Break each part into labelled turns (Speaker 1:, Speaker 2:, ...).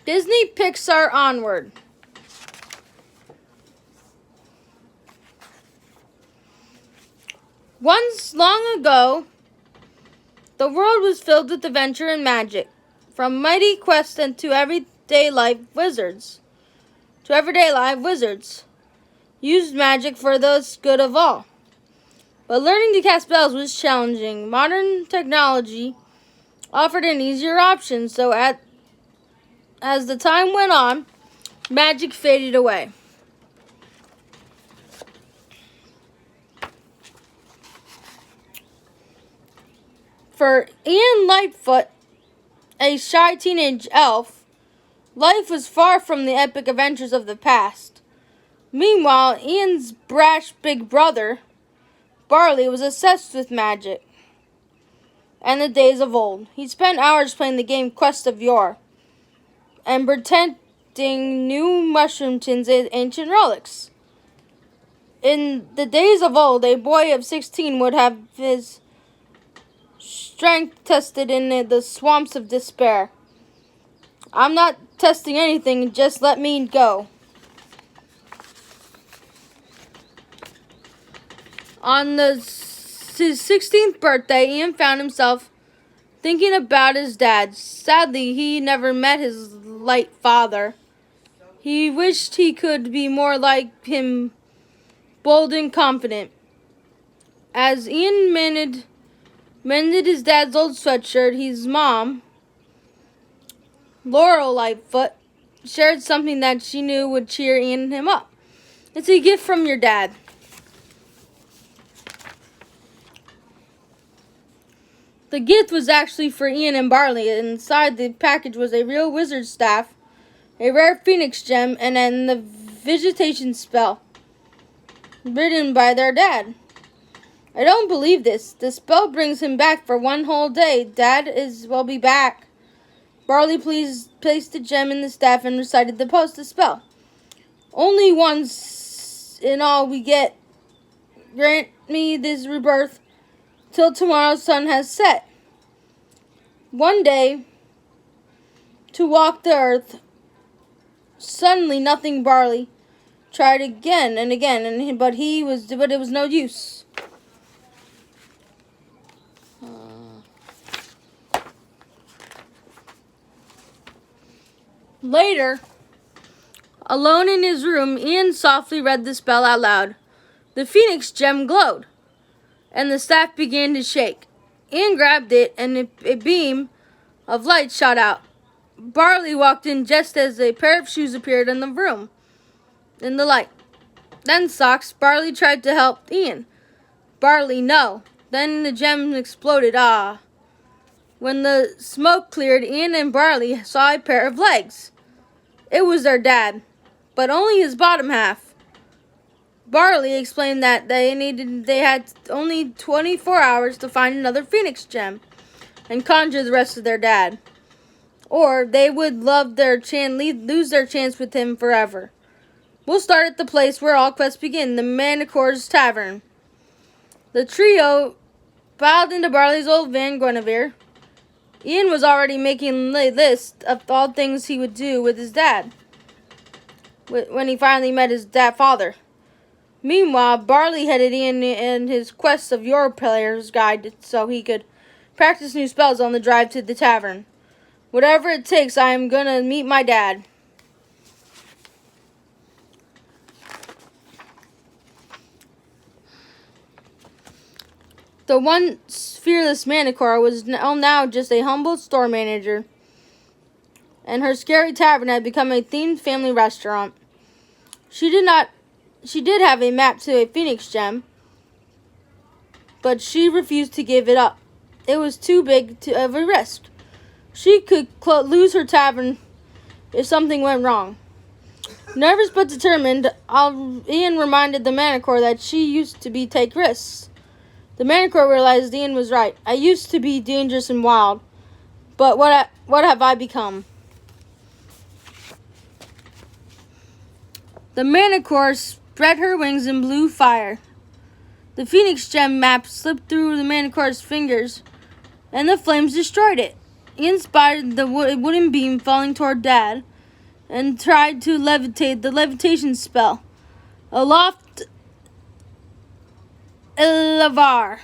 Speaker 1: Disney Pixar Onward. Once long ago, the world was filled with adventure and magic. From mighty quests and to everyday life wizards used magic for the good of all. But learning to cast spells was challenging. Modern technology offered an easier option, so as the time went on, magic faded away. For Ian Lightfoot, a shy teenage elf, life was far from the epic adventures of the past. Meanwhile, Ian's brash big brother, Barley, was obsessed with magic and the days of old. He spent hours playing the game Quest of Yore and pretending new mushroom tins and ancient relics. In the days of old, a boy of 16 would have his strength tested in the swamps of despair. I'm not testing anything, just let me go. On his 16th birthday, Ian found himself thinking about his dad. Sadly, he never met his late father. He wished he could be more like him, bold and confident. As Ian mended his dad's old sweatshirt, his mom, Laurel Lightfoot, shared something that she knew would cheer Ian and him up. It's a gift from your dad. The gift was actually for Ian and Barley. Inside the package was a real wizard's staff, a rare phoenix gem, and then the visitation spell written by their dad. I don't believe this. The spell brings him back for one whole day. Dad will be back. Barley placed the gem in the staff and recited the spell. Only once in all we get. Grant me this rebirth till tomorrow's sun has set. One day to walk the earth. Suddenly nothing. Barley tried again and again, but it was no use. Later, alone in his room, Ian softly read the spell out loud. The phoenix gem glowed, and the staff began to shake. Ian grabbed it, and a beam of light shot out. Barley walked in just as a pair of shoes appeared in the room, in the light. Then socks. Barley tried to help Ian. Barley, no. Then the gem exploded. Ah. When the smoke cleared, Ian and Barley saw a pair of legs. It was their dad, but only his bottom half. Barley explained that they had only 24 hours to find another phoenix gem and conjure the rest of their dad, or they would lose their chance with him forever. We'll start at the place where all quests begin, the Manicore's Tavern. The trio piled into Barley's old van, Guinevere. Ian was already making a list of all things he would do with his dad when he finally met his father. Meanwhile, Barley headed Ian in his Quest of Yore player's guide so he could practice new spells on the drive to the tavern. Whatever it takes, I am gonna meet my dad. The once fearless Manicore was now just a humble store manager, and her scary tavern had become a themed family restaurant. She did have a map to a phoenix gem, but she refused to give it up. It was too big of a risk. She could lose her tavern if something went wrong. Nervous but determined, Ian reminded the Manicore that she used to take risks. The Manicore realized Ian was right. I used to be dangerous and wild, but what have I become? The Manicore spread her wings and blew fire. The Phoenix Gem map slipped through the Manicore's fingers, and the flames destroyed it. Ian spotted the wooden beam falling toward Dad, and tried to levitate the levitation spell. Aloft Elavar.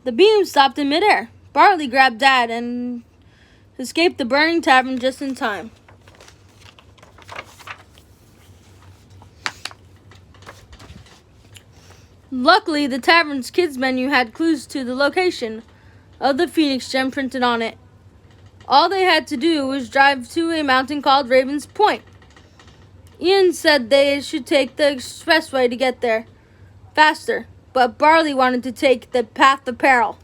Speaker 1: The beam stopped in midair. Barley grabbed Dad and escaped the burning tavern just in time. Luckily, the tavern's kids menu had clues to the location of the Phoenix gem printed on it. All they had to do was drive to a mountain called Raven's Point. Ian said they should take the expressway to get there faster, but Barley wanted to take the path of peril.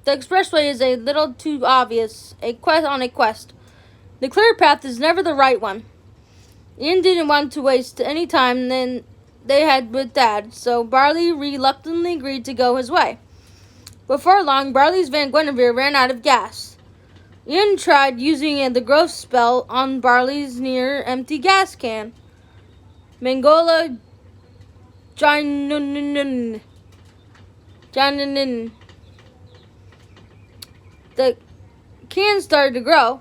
Speaker 1: The expressway is a little too obvious. A quest on a quest. The clear path is never the right one. Ian didn't want to waste any time than they had with Dad, so Barley reluctantly agreed to go his way. Before long, Barley's Van Guinevere ran out of gas. Ian tried using the growth spell on Barley's near empty gas can. Mangola Janunin. The can started to grow,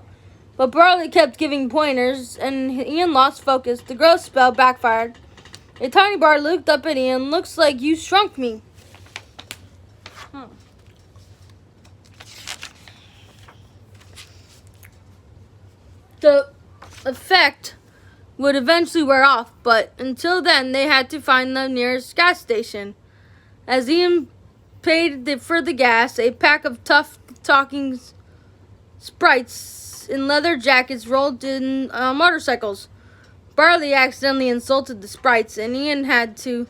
Speaker 1: but Barley kept giving pointers, and Ian lost focus. The growth spell backfired. A tiny bar looked up at Ian. Looks like you shrunk me. The effect would eventually wear off, but until then, they had to find the nearest gas station. As Ian paid for the gas, a pack of tough-talking sprites in leather jackets rolled in motorcycles. Barley accidentally insulted the sprites, and Ian had to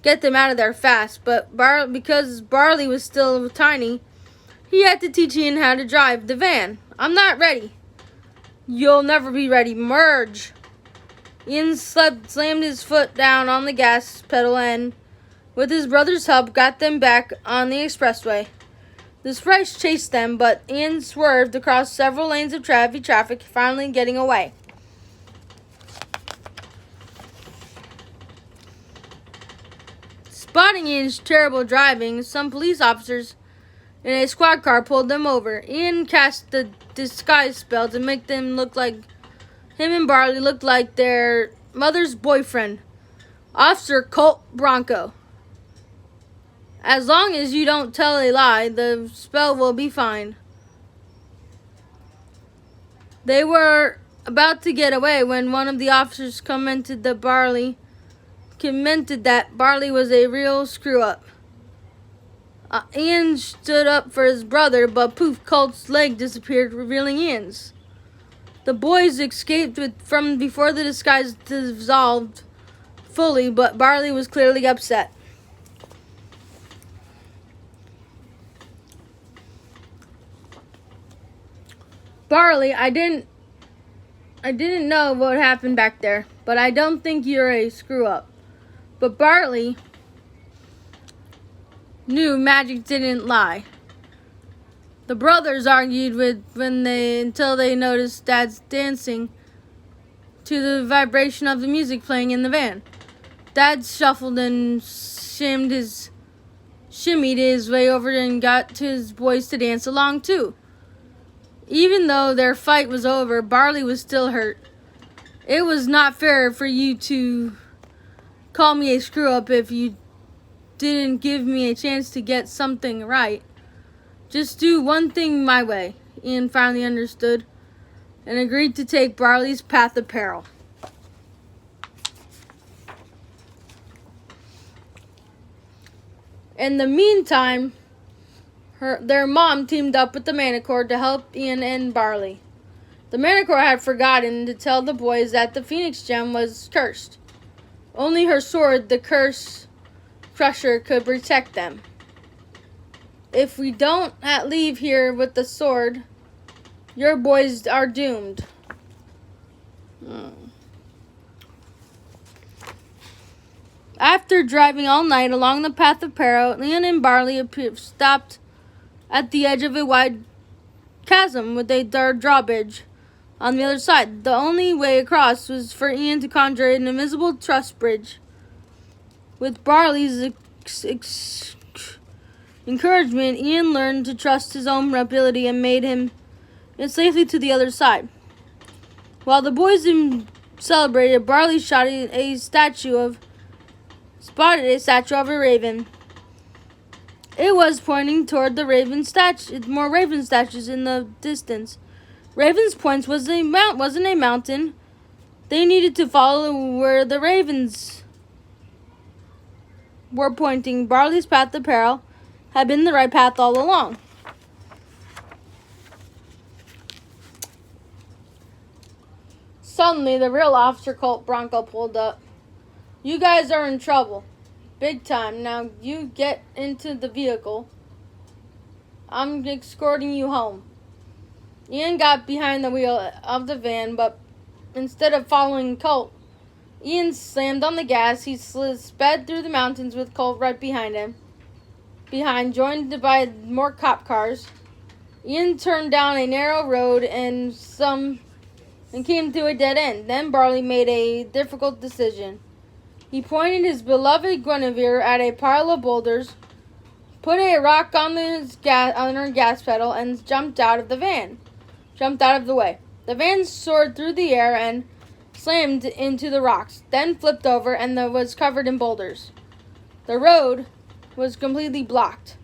Speaker 1: get them out of there fast. But because Barley was still tiny, he had to teach Ian how to drive the van. I'm not ready. You'll never be ready. Merge. Ian slammed his foot down on the gas pedal and, with his brother's help, got them back on the expressway. The sprites chased them, but Ian swerved across several lanes of traffic, finally getting away. Spotting Ian's terrible driving, some police officers in a squad car pulled them over. Ian cast the disguise spell to make them look like him and Barley looked like their mother's boyfriend, Officer Colt Bronco. As long as you don't tell a lie, the spell will be fine. They were about to get away when one of the officers commented that Barley was a real screw-up. Ian stood up for his brother, but poof, Colt's leg disappeared, revealing Ian's. The boys escaped from before the disguise dissolved fully, but Barley was clearly upset. Barley, I didn't know what happened back there, but I don't think you're a screw-up. But Barley knew magic didn't lie. The brothers argued until they noticed Dad's dancing to the vibration of the music playing in the van. Dad shuffled and shimmied his way over and got his boys to dance along too. Even though their fight was over, Barley was still hurt. It was not fair for you to call me a screw-up if you didn't give me a chance to get something right. Just do one thing my way. Ian finally understood and agreed to take Barley's path of peril. In the meantime, their mom teamed up with the Manicore to help Ian and Barley. The Manicore had forgotten to tell the boys that the Phoenix gem was cursed. Only her sword, the Curse Crusher, could protect them. If we don't leave here with the sword, your boys are doomed. After driving all night along the path of peril, Ian and Barley stopped at the edge of a wide chasm with a drawbridge on the other side. The only way across was for Ian to conjure an invisible truss bridge. With Barley's encouragement, Ian learned to trust his own ability and made him it safely to the other side. While the boys celebrated, Barley spotted a statue of a raven. It was pointing toward the raven statue. More raven statues in the distance. Raven's Point wasn't a mountain. They needed to follow where the ravens were pointing. Barley's path to peril had been the right path all along. Suddenly, the real Officer Colt Bronco pulled up. "You guys are in trouble. Big time. Now you get into the vehicle. I'm escorting you home." Ian got behind the wheel of the van, but instead of following Colt, Ian slammed on the gas. He sped through the mountains with Colt right behind him. Joined by more cop cars. Ian turned down a narrow road and came to a dead end. Then Barley made a difficult decision. He pointed his beloved Guinevere at a pile of boulders, put a rock on her gas pedal, and jumped out of the way. The van soared through the air and slammed into the rocks, then flipped over and was covered in boulders. The road was completely blocked.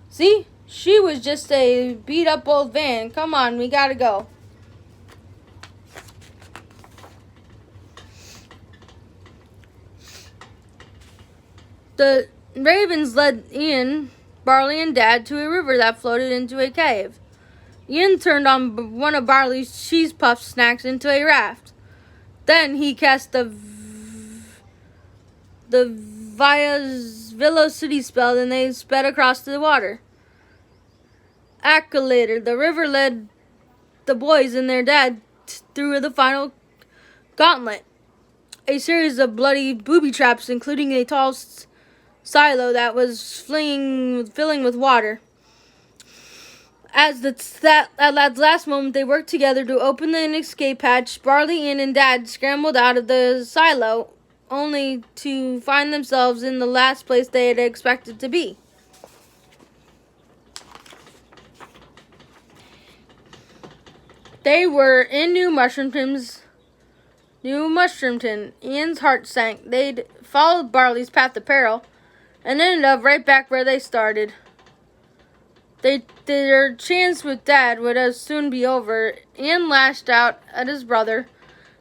Speaker 1: "See? She was just a beat-up old van. Come on, we gotta go." The ravens led Ian, Barley, and Dad to a river that floated into a cave. Ian turned on one of Barley's cheese puff snacks into a raft. Then he cast the velocity spell, and they sped across the water. Later, the river led the boys and their dad through the final gauntlet. A series of bloody booby traps, including a tall silo that was filling with water. At the last moment, they worked together to open an escape hatch. Barley, Ian, and Dad scrambled out of the silo, only to find themselves in the last place they had expected to be. They were in New Mushroomton. Ian's heart sank. They'd followed Barley's path to peril and ended up right back where they started. Their chance with Dad would soon be over. Ian lashed out at his brother.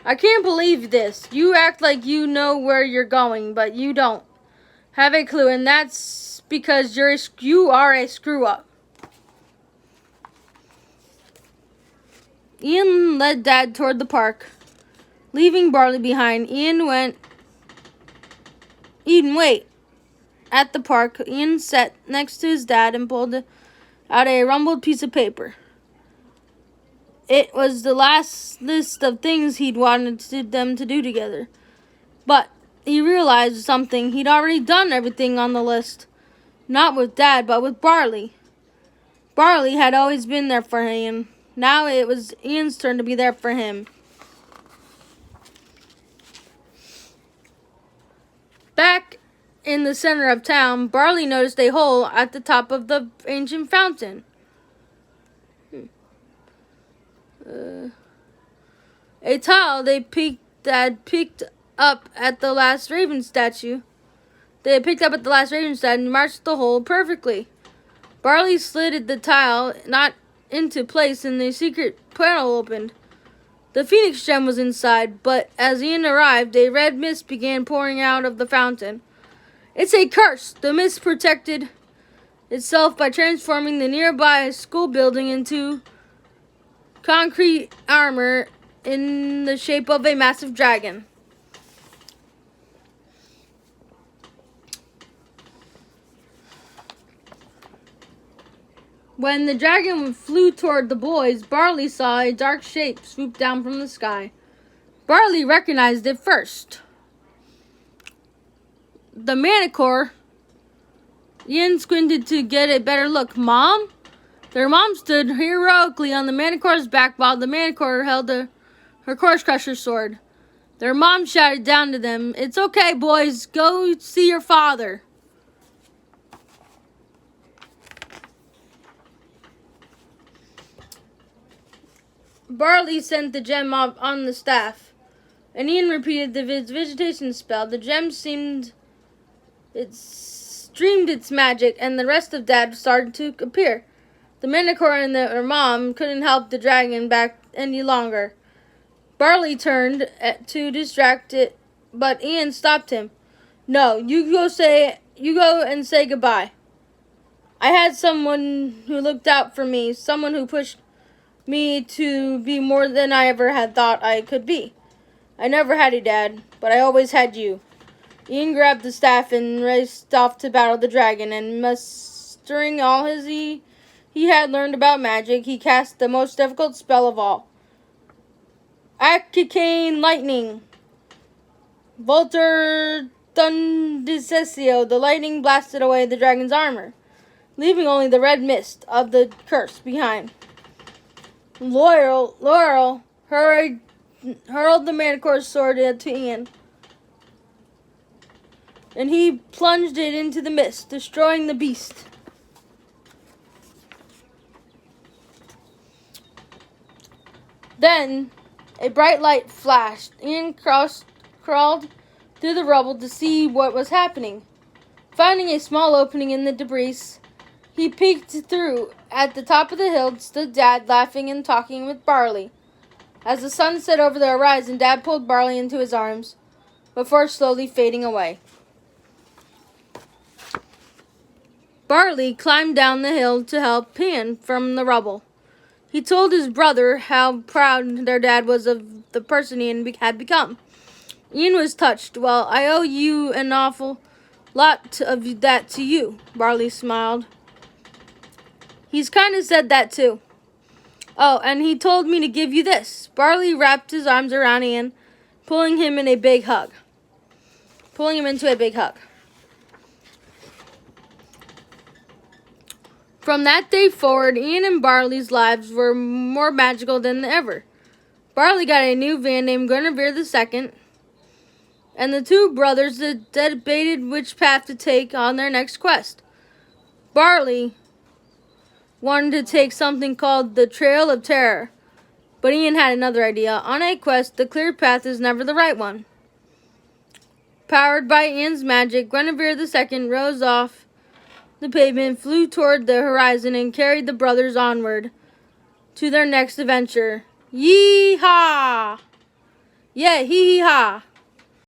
Speaker 1: "I can't believe this. You act like you know where you're going, but you don't have a clue, and that's because you are a screw-up." Ian led Dad toward the park, leaving Barley behind. At the park, Ian sat next to his dad and pulled out a rumpled piece of paper. It was the last list of things he'd wanted them to do together. But he realized something. He'd already done everything on the list. Not with Dad, but with Barley. Barley had always been there for Ian. Now it was Ian's turn to be there for him. Back in the center of town, Barley noticed a hole at the top of the ancient fountain. A tile they had picked up at the last raven statue. And marched the hole perfectly. Barley slid the tile not into place, and the secret panel opened. The Phoenix gem was inside, but as Ian arrived, a red mist began pouring out of the fountain. "It's a curse!" The mist protected itself by transforming the nearby school building into concrete armor in the shape of a massive dragon. When the dragon flew toward the boys, Barley saw a dark shape swoop down from the sky. Barley recognized it first. The Manicore. Ian squinted to get a better look. "Mom?" Their mom stood heroically on the Manicore's back while the Manicore held her Course Crusher sword. Their mom shouted down to them, "It's okay, boys. Go see your father." Barley sent the gem on the staff, and Ian repeated the vegetation spell. The gem streamed its magic, and the rest of Dad started to appear. The Manticore and her mom couldn't help the dragon back any longer. Barley turned to distract it, but Ian stopped him. No, you go and say goodbye. I had someone who looked out for me, someone who pushed me to be more than I ever had thought I could be. I never had a dad, but I always had you. Ian grabbed the staff and raced off to battle the dragon, and mustering all he had learned about magic, he cast the most difficult spell of all. Arcane Lightning. Volter Thundicessio. The lightning blasted away the dragon's armor, leaving only the red mist of the curse behind. Laurel hurled the Manticore's sword to Ian, and he plunged it into the mist, destroying the beast. Then a bright light flashed. Ian crawled through the rubble to see what was happening. Finding a small opening in the debris, he peeked through. At the top of the hill stood Dad, laughing and talking with Barley. As the sun set over the horizon, Dad pulled Barley into his arms before slowly fading away. Barley climbed down the hill to help Ian from the rubble. He told his brother how proud their dad was of the person Ian had become. Ian was touched. Well, I owe you an awful lot of that to you, Barley smiled. He's kind of said that too. Oh, and he told me to give you this. Barley wrapped his arms around Ian, pulling him into a big hug. From that day forward, Ian and Barley's lives were more magical than ever. Barley got a new van named Guinevere II, and the two brothers debated which path to take on their next quest. Barley wanted to take something called the Trail of Terror, but Ian had another idea. On a quest, the clear path is never the right one. Powered by Ian's magic, Guinevere II rose off the pavement, flew toward the horizon, and carried the brothers onward to their next adventure. Yee-haw! Yeah, hee-haw!